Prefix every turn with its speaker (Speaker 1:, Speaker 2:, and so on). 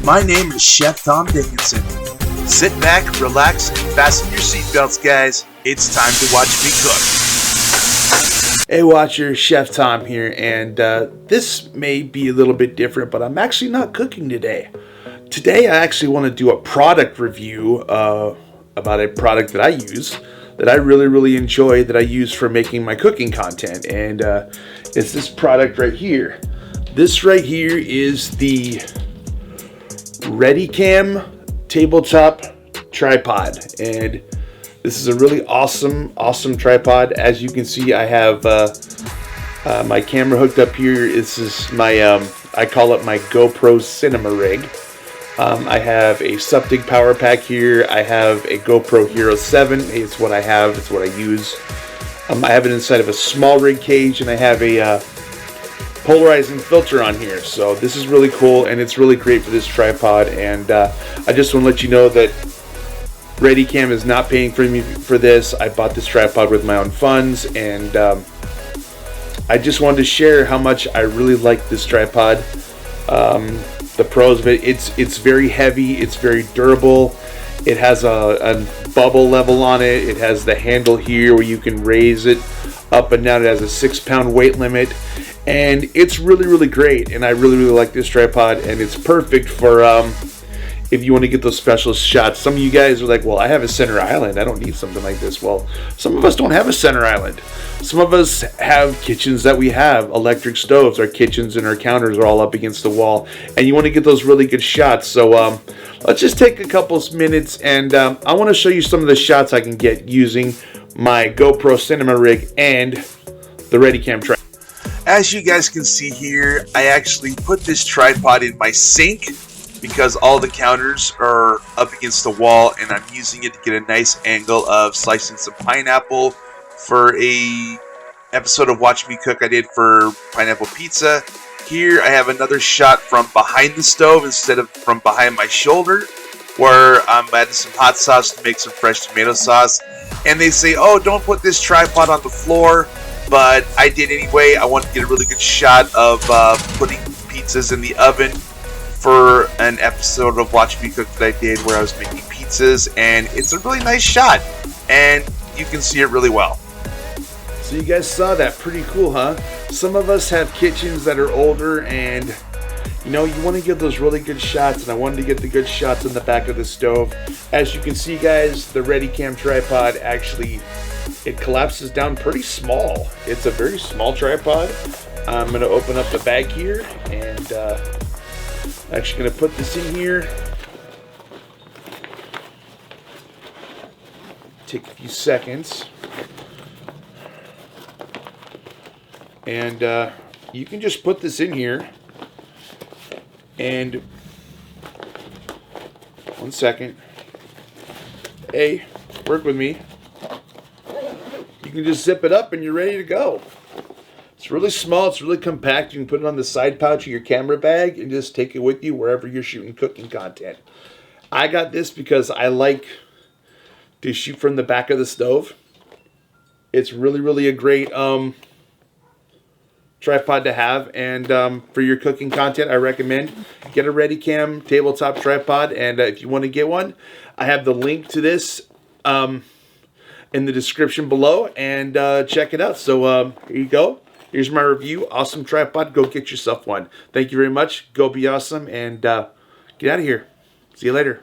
Speaker 1: My name is Chef Tom Dickinson. Sit back, relax, and fasten your seatbelts, guys. It's time to watch me cook.
Speaker 2: Hey Watcher, Chef Tom here, and this may be a little bit different, but I'm actually not cooking today. Today I actually want to do a product review about a product that I use, that I really enjoy, that I use for making my cooking content, and it's this product right here. This right here is the RetiCAM tabletop tripod, and this is a really awesome tripod. As you can see, I have my camera hooked up here. This is my I call it my GoPro cinema rig. I have a Suptic power pack here. I have a GoPro Hero 7. It's what I have. It's what I use. I have it inside of a small rig cage, and I have a polarizing filter on here. So this is really cool, and it's really great for this tripod. And I just want to let you know that RetiCAM is not paying for me for this. I bought this tripod with my own funds, and I just wanted to share how much I really like this tripod. The pros of it, it's very heavy, it's very durable. It has a bubble level on it. It has the handle here where you can raise it up and down. It has a 6-pound weight limit, and it's really great. And I really like this tripod, and it's perfect for if you want to get those special shots. Some of you guys are like, well, I have a center island, I don't need something like this. Well, some of us don't have a center island. Some of us have kitchens that we have electric stoves. Our kitchens and our counters are all up against the wall, and you want to get those really good shots. So let's just take a couple minutes, and I want to show you some of the shots I can get using my GoPro cinema rig and the RetiCAM tripod.
Speaker 1: As you guys can see here, I actually put this tripod in my sink because all the counters are up against the wall, and I'm using it to get a nice angle of slicing some pineapple for a episode of Watch Me Cook I did for pineapple pizza. Here I have another shot from behind the stove instead of from behind my shoulder, where I'm adding some hot sauce to make some fresh tomato sauce. And they say, oh, don't put this tripod on the floor, but I did anyway. I wanted to get a really good shot of putting pizzas in the oven for an episode of Watch Me Cook that I did where I was making pizzas, and it's a really nice shot, and you can see it really well.
Speaker 2: So you guys saw that, pretty cool, huh? Some of us have kitchens that are older, and you know, you want to get those really good shots, and I wanted to get the good shots on the back of the stove. As you can see, guys, the RetiCAM tripod actually, it collapses down pretty small. It's a very small tripod. I'm going to open up the bag here, and actually going to put this in here. Take a few seconds. And you can just put this in here. And 1 second. Hey, work with me. You can just zip it up and you're ready to go. It's really small, it's really compact. You can put it on the side pouch of your camera bag and just take it with you wherever you're shooting cooking content. I got this because I like to shoot from the back of the stove. It's really a great tripod to have, and for your cooking content, I recommend get a RetiCAM tabletop tripod. And if you want to get one, I have the link to this in the description below, and check it out. So here you go. Here's my review. Awesome tripod. Go get yourself one. Thank you very much. Go be awesome, and get out of here. See you later.